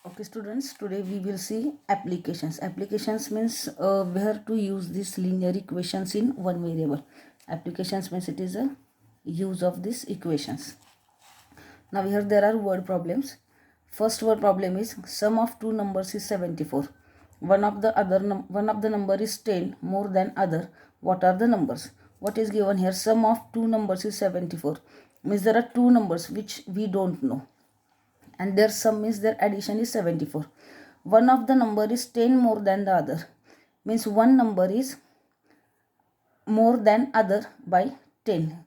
Okay students, today we will see applications. Applications means where to use these linear equations in one variable. Applications means it is a use of these equations. Now here there are word problems. First word problem is sum of two numbers is 74. One of the number is 10 more than other. What are the numbers? What is given here? Sum of two numbers is 74. Means there are two numbers which we don't know, and their sum means their addition is 74. One of the number is 10 more than the other, means one number is more than other by 10.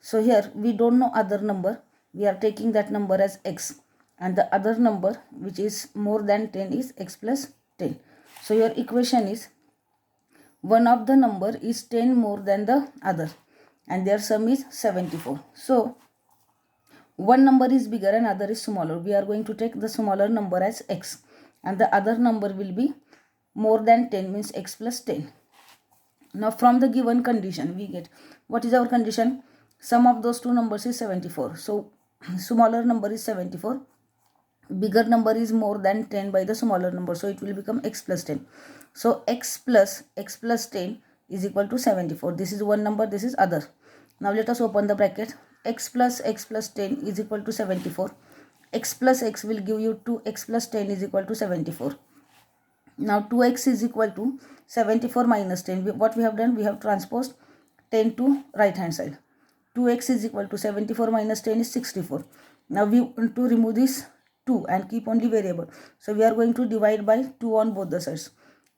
So here we don't know other number, we are taking that number as x, and the other number which is more than 10 is x plus 10. So your equation is one of the number is 10 more than the other and their sum is 74. So one number is bigger and other is smaller. We are going to take the smaller number as x, and the other number will be more than 10, means x plus 10. Now from the given condition we get, what is our condition? Sum of those two numbers is 74. So smaller number is 74, bigger number is more than 10 by the smaller number, so it will become x plus 10. So x plus 10 is equal to 74. This is one number, this is other. Now let us open the bracket. X plus 10 is equal to 74. X plus x will give you 2x plus 10 is equal to 74. Now 2x is equal to 74 minus 10. What we have done, we have transposed 10 to right hand side. 2x is equal to 74 minus 10 is 64. Now we want to remove this 2 and keep only variable. So we are going to divide by 2 on both the sides.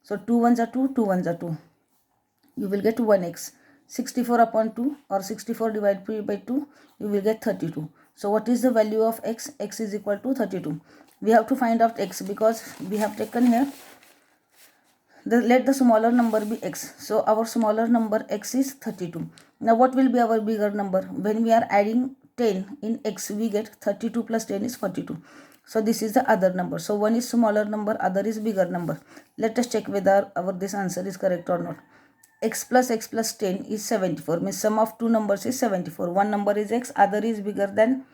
So 2 ones are 2, 2 ones are 2. You will get 1x. 64 upon 2 or 64 divided by 2, you will get 32. So what is the value of x? X is equal to 32. We have to find out x because we have taken here, let the smaller number be x. So our smaller number x is 32. Now what will be our bigger number? When we are adding 10 in x, we get 32 plus 10 is 42. So this is the other number. So one is smaller number, other is bigger number. Let us check whether our this answer is correct or not. X plus 10 is 74, means sum of two numbers is 74. One number is x, other is bigger than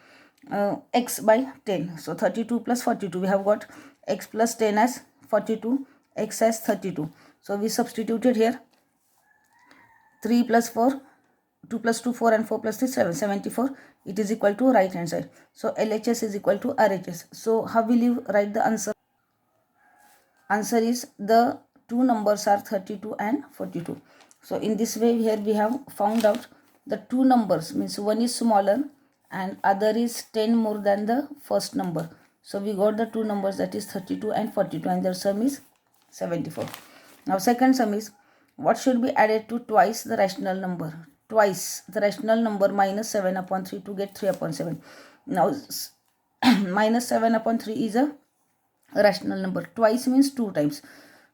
x by 10. So 32 plus 42, we have got x plus 10 as 42, x as 32. So we substituted here 3 plus 4, 2 plus 2, 4 and 4 plus 3, 7, 74. It is equal to right hand side. So LHS is equal to RHS. So how will you write the answer? Answer is the two numbers are 32 and 42. So in this way here we have found out the two numbers, means one is smaller and other is 10 more than the first number. So we got the two numbers, that is 32 and 42, and their sum is 74. Now second sum is, what should be added to twice the rational number? Twice the rational number minus 7 upon 3 to get 3 upon 7. Now minus 7 upon 3 is a rational number. Twice means two times.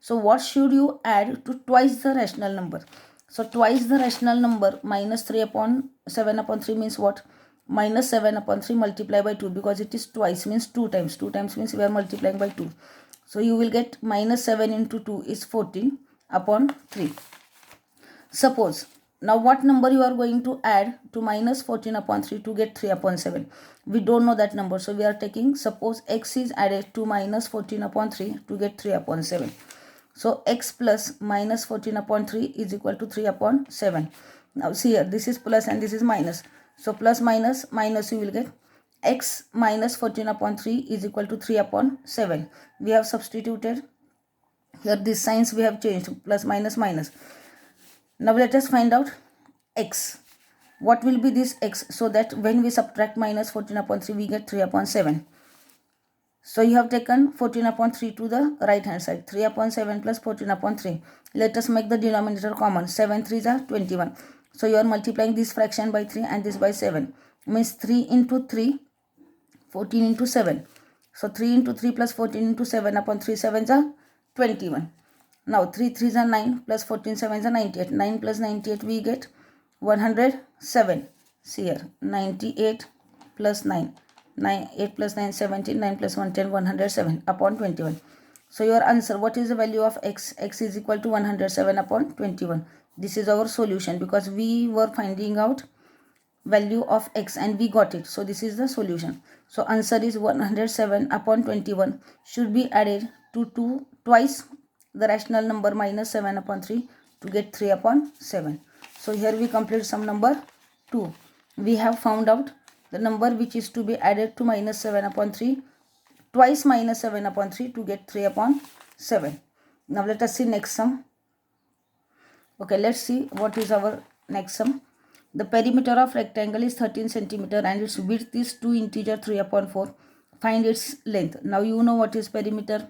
So what should you add to twice the rational number? So twice the rational number minus 3 upon 7 upon 3 means what? Minus 7 upon 3 multiply by 2, because it is twice means two times. Two times means we are multiplying by 2. So you will get minus 7 into 2 is 14 upon 3. Suppose, now what number you are going to add to minus 14 upon 3 to get 3 upon 7? We don't know that number. So we are taking, suppose x is added to minus 14 upon 3 to get 3 upon 7. So x plus minus 14 upon 3 is equal to 3 upon 7. Now see here, this is plus and this is minus. So plus minus minus, you will get x minus 14 upon 3 is equal to 3 upon 7. We have substituted here, these signs we have changed, plus minus minus. Now let us find out x. What will be this x, so that when we subtract minus 14 upon 3 we get 3 upon 7. So you have taken 14 upon 3 to the right hand side. 3 upon 7 plus 14 upon 3. Let us make the denominator common. 7 3s are 21. So you are multiplying this fraction by 3 and this by 7. Means 3 into 3, 14 into 7. So 3 into 3 plus 14 into 7 upon 3 7s are 21. Now 3 3s are 9 plus 14 7s are 98. 9 plus 98 we get 107. See here, 98 plus 9. 8 plus 9 17, 9 plus 1 10, 107 upon 21. So your answer, what is the value of x? X is equal to 107 upon 21. This is our solution, because we were finding out value of x and we got it. So this is the solution. So answer is 107 upon 21 should be added to 2 twice the rational number minus 7 upon 3 to get 3 upon 7. So here we complete sum number 2. We have found out the number which is to be added to minus 7 upon 3 twice minus 7 upon 3 to get 3 upon 7. Now let us see next sum. Okay, let's see what is our next sum. The perimeter of rectangle is 13 centimeter and its width is 2 integer 3 upon 4. Find its length. Now you know what is perimeter,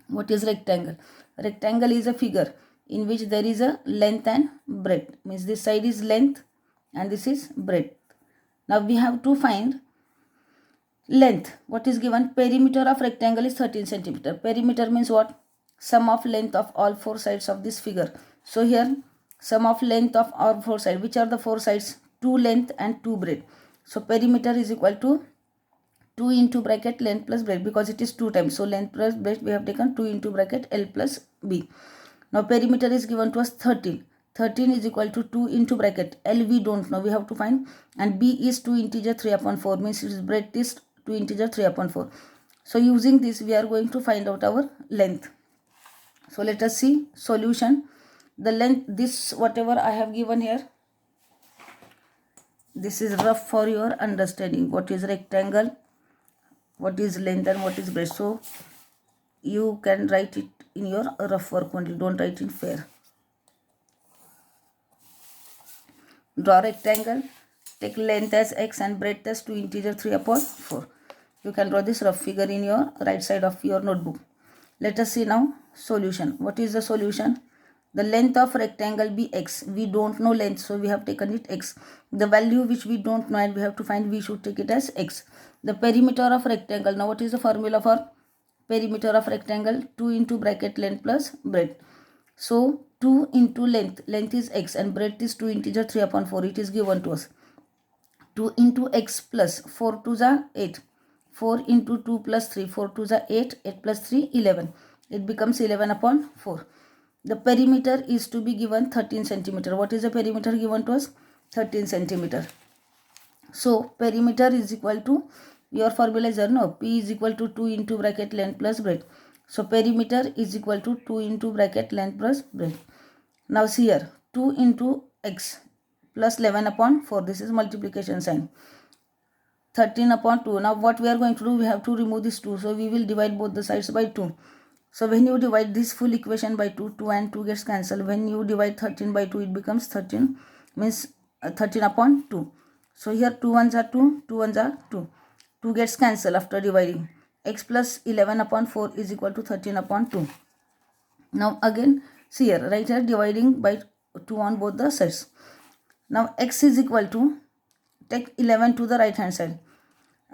what is rectangle. Rectangle is a figure in which there is a length and breadth. Means this side is length and this is breadth. Now we have to find length. What is given? Perimeter of rectangle is 13 centimeter. Perimeter means what? Sum of length of all four sides of this figure. So here sum of length of all four sides. Which are the four sides? 2 length and 2 breadth. So perimeter is equal to 2 into bracket length plus breadth, because it is 2 times. So length plus breadth we have taken 2 into bracket L plus B. Now perimeter is given to us 13. 13 is equal to 2 into bracket L we don't know, we have to find, and B is 2 integer 3 upon 4, means its breadth is 2 integer 3 upon 4. So using this we are going to find out our length. So let us see solution. The length, this whatever I have given here, this is rough for your understanding. What is rectangle, what is length and what is breadth. So you can write it in your rough work only, don't write in fair. Draw rectangle, take length as x and breadth as 2 integer 3 upon 4. You can draw this rough figure in your right side of your notebook. Let us see now solution. What is the solution? The length of rectangle be x. We don't know length, so we have taken it x. The value which we don't know and we have to find, we should take it as x. The perimeter of rectangle. Now what is the formula for perimeter of rectangle? 2 into bracket length plus breadth. So 2 into length. Length is x and breadth is 2 integer 3 upon 4. It is given to us. 2 into x plus 4 to the 8. 4 into 2 plus 3. 4 to the 8. 8 plus 3, 11. It becomes 11 upon 4. The perimeter is to be given 13 centimeter. What is the perimeter given to us? 13 centimeter. So perimeter is equal to, your formula is no, P is equal to 2 into bracket length plus breadth. So perimeter is equal to 2 into bracket length plus breadth. Now see here, 2 into x plus 11 upon 4. This is multiplication sign. 13 upon 2. Now what we are going to do, we have to remove this 2. So we will divide both the sides by 2. So when you divide this full equation by 2, 2 and 2 gets cancelled. When you divide 13 by 2, it becomes 13, means 13 upon 2. So here 2 ones are 2, 2 ones are 2. 2 gets cancelled after dividing. X plus 11 upon 4 is equal to 13 upon 2. Now again, see here, right here dividing by 2 on both the sides. Now x is equal to, take 11 to the right hand side.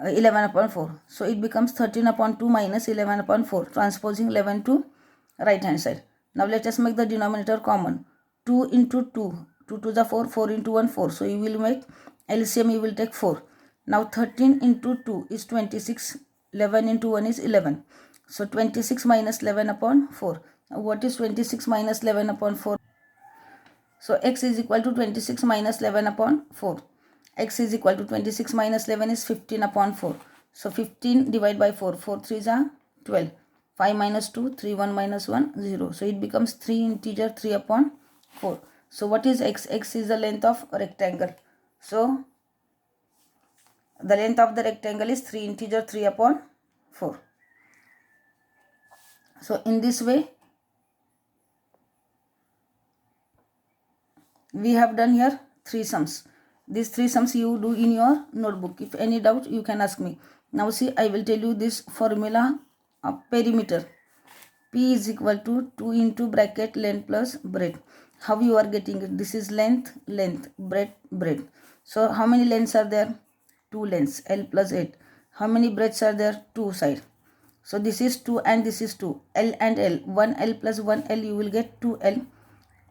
11 upon 4. So it becomes 13 upon 2 minus 11 upon 4. Transposing 11 to right hand side. Now let us make the denominator common. 2 into 2. 2 to the 4. 4 into 1, 4. So you will make LCM, you will take 4. Now 13 into 2 is 26. 11 into 1 is 11. So 26 minus 11 upon 4. Now what is 26 minus 11 upon 4? So x is equal to 26 minus 11 upon 4. X is equal to 26 minus 11 is 15 upon 4. So 15 divided by 4. 4 3s are 12. 5 minus 2, 3, 1 minus 1, 0. So it becomes 3 integer 3 upon 4. So what is x? X is the length of rectangle. So the length of the rectangle is 3 integer 3 upon 4. So in this way, we have done here 3 sums. These 3 sums you do in your notebook. If any doubt, you can ask me. Now see, I will tell you this formula of perimeter. P is equal to 2 into bracket length plus breadth. How you are getting it? This is length, length, breadth, breadth. So how many lengths are there? 2 lengths, L plus 8. How many breadths are there? 2 sides. So this is 2 and this is 2. L and L. 1L plus 1L, you will get 2L.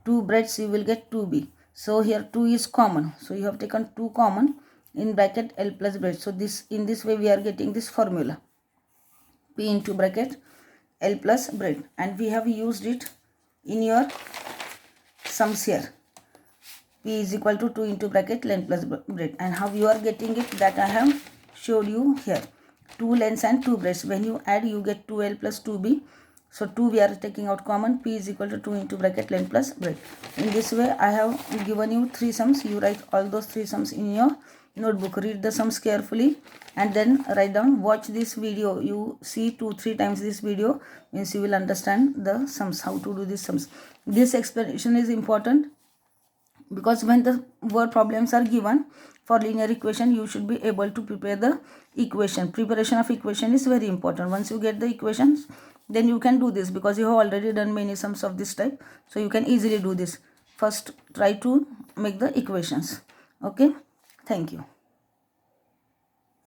2 breadths, you will get 2B. So here 2 is common. So you have taken 2 common in bracket L plus breadth. So this, in this way we are getting this formula. P into bracket L plus breadth. And we have used it in your sums here. P is equal to 2 into bracket length plus breadth. And how you are getting it, that I have showed you here. 2 lengths and 2 breadths. When you add, you get 2L plus 2B. So 2 we are taking out common. P is equal to 2 into bracket length plus breadth. In this way, I have given you 3 sums. You write all those 3 sums in your notebook. Read the sums carefully and then write down. Watch this video. You see 2-3 times this video, means you will understand the sums, how to do these sums. This explanation is important because when the word problems are given for linear equation, you should be able to prepare the equation. Preparation of equation is very important. Once you get the equations, then you can do this, because you have already done many sums of this type, so you can easily do this. First try to make the equations. Okay, thank you.